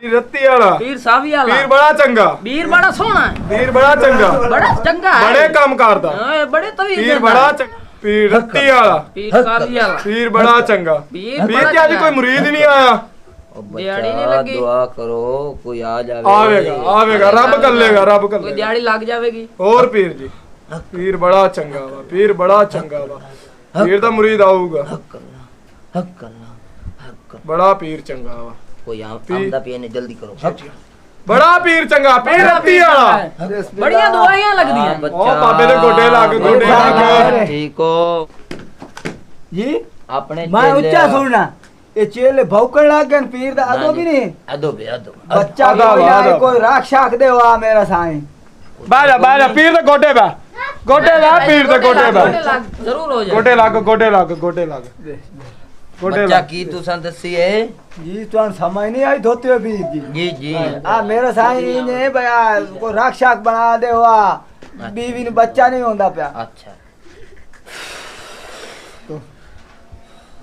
ਰੱਤੀ ਵਾਲਾ ਪੀਰ ਸਾਵੀ ਵਾਲਾ ਪੀਰ ਬੜਾ ਚੰਗਾ ਪੀਰ ਬੜਾ ਸੋਹਣਾ ਹੈ ਪੀਰ ਬੜਾ ਚੰਗਾ ਹੈ ਬੜੇ ਕੰਮ ਕਰਦਾ ਓਏ ਬੜੇ ਤਵੀਰ ਪੀਰ ਬੜਾ ਚੰਗਾ ਪੀਰ ਰੱਤੀ ਵਾਲਾ ਪੀਰ ਸਾਵੀ ਵਾਲਾ ਪੀਰ ਬੜਾ ਚੰਗਾ ਪੀਰ ਪੀਰ ਤੇ ਅੱਜ ਕੋਈ ਮੁਰੀਦ ਨਹੀਂ ਆਇਆ ਦਿਹਾੜੀ ਨਹੀਂ ਲੱਗੀ ਦੁਆ ਕਰੋ ਕੋਈ ਆ ਜਾਵੇ ਆਵੇਗਾ ਰੱਬ ਕੱਲੇਗਾ ਰੱਬ ਕੋਈ ਕੱਲੇਗਾ ਦਿਹਾੜੀ ਲੱਗ ਜਾਵੇਗੀ ਹੋਰ ਪੀਰ ਜੀ ਪੀਰ ਬੜਾ ਚੰਗਾ ਵਾ ਪੀਰ ਬੜਾ ਚੰਗਾ ਵਾ ਪੀਰ ਦਾ ਮੁਰੀਦ ਆਊਗਾ ਹੱਕ ਅੱਲਾ ਬੜਾ ਪੀਰ ਚੰਗਾ ਵਾ ਕੋਈ ਆਮਦਾ ਪੀਏ ਨੇ ਜਲਦੀ ਕਰੋ ਬੜਾ ਪੀਰ ਚੰਗਾ ਪੀਰ ਰੱਤੀ ਵਾਲਾ ਬੜੀਆਂ ਦੁਆਈਆਂ ਲੱਗਦੀਆਂ ਉਹ ਬਾਬੇ ਦੇ ਗੋਡੇ ਲੱਗ ਗੋਡੇ ਲੱਗ ਠੀਕ ਹੋ ਜੀ ਆਪਣੇ मैं ऊंचा सुनना ये चेले भौकण लाग गए पीर दा अदो भी नहीं अदो बच्चा अदो, कोई आए अदो। कोई राख शाख दे वा मेरा साईं ਬਾਜਾ ਪੀਰ ਦੇ ਗੋਡੇ ਬੈ ਗੋਡੇ ਲਾ ਪੀਰ ਦੇ ਗੋਡੇ ਬੈ ਜ਼ਰੂਰ ਹੋ ਜਾਏ ਗੋਡੇ ਲੱਗ ਗੋਡੇ ਲੱਗ ਗੋਡੇ ਲੱਗ ਗੋਡੇ बच्चा ਲੱਗ की तुसा दसी है जी तो समझ नहीं आई धोते हुए पीर जी जी जी आ मेरा साईं ने भया कोई राख शाख बना दे वा बीवी ने बच्चा नहीं होंदा पिया अच्छा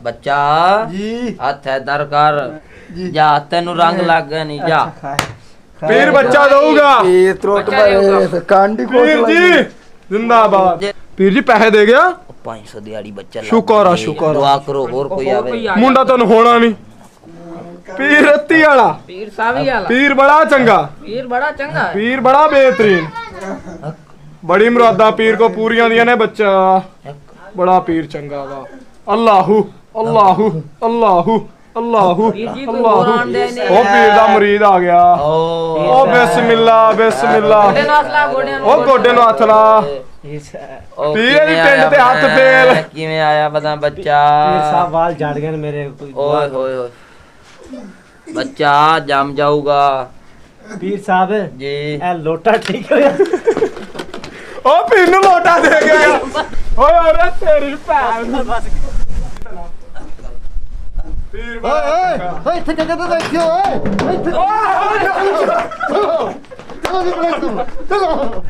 बच्चा जी हथ है दरकार जी जा तेनु रंग लग गए नहीं जा ਪੀਰ ਬੱਚਾ ਦਊਗਾ पीर त्रोट बच्चा नहीं होगा। पर कांडी ਪੀਰ कोट ਜੀ ਜ਼ਿੰਦਾਬਾਦ ਪੀਰ ਜੀ ਪੈਸੇ ਦੇ ਗਿਆ 500 दिहाड़ी बच्चा शुक्र है, शुक्र है। दुआ करो और कोई आवे ਮੁੰਡਾ ਤੈਨੂੰ ਹੋਣਾ ਨਹੀਂ ਪੀਰ ਰੱਤੀ ਵਾਲਾ ਪੀਰ ਸਾਵੀ ਵਾਲਾ ਪੀਰ ਬੜਾ ਚੰਗਾ ਪੀਰ ਬੜਾ ਚੰਗਾ ਹੈ ਪੀਰ ਬੜਾ ਬਿਹਤਰੀਨ ਬੜੀ ਮੁਰਾਦਾ ਪੀਰ ਕੋ ਪੂਰੀਆਂ ਦੀਆਂ ਨੇ ਬੱਚਾ ਬੜਾ ਪੀਰ ਚੰਗਾ ਵਾ ਅੱਲਾਹੂ ਅੱਲਾਹੂ ਅੱਲਾਹੂ ਅੱਲਾਹੂ ਪੀਰ ਜੀ ਕੋਈ ਅੱਲਾਹੂ ਕੁਰਾਨ ਦੇ ਨੇ ਉਹ ਪੀਰ ਦਾ ਮੁਰੀਦ ਆ ਗਿਆ ओ ਉਹ ਬਿਸਮਿਲ੍ਲਾ ਬਿਸਮਿਲ੍ਲਾ ਗੋਡੇ ਨਾਲ ਹੱਥ ਲਾ ਗੋਡਿਆਂ ਨੂੰ ਉਹ ਗੋਡੇ ਨੂੰ ਹੱਥ ਲਾ ओ, पीर किवें दी आया पिंड ते हथ पता- फेर। किवें आया पता बच्चा साहब वाल झाड़ गए मेरे ओए होए होए बच्चा जम जाऊगा पीर साहब जी ए लोटा ठीक है ਉਹ ਪੀਰ ਨੂੰ ਲੋਟਾ ਦੇ ਗਿਆ ਓਏ ਓਏ ਤੇਰੀ ਭੈਣ ਪੀਰ ਬੜਾ ਇੱਥੇ ਜਗ੍ਹਾ ਤੇ ਬੈਠਿਓ ਓਏ ਇੱਥੇ ਚਲੋ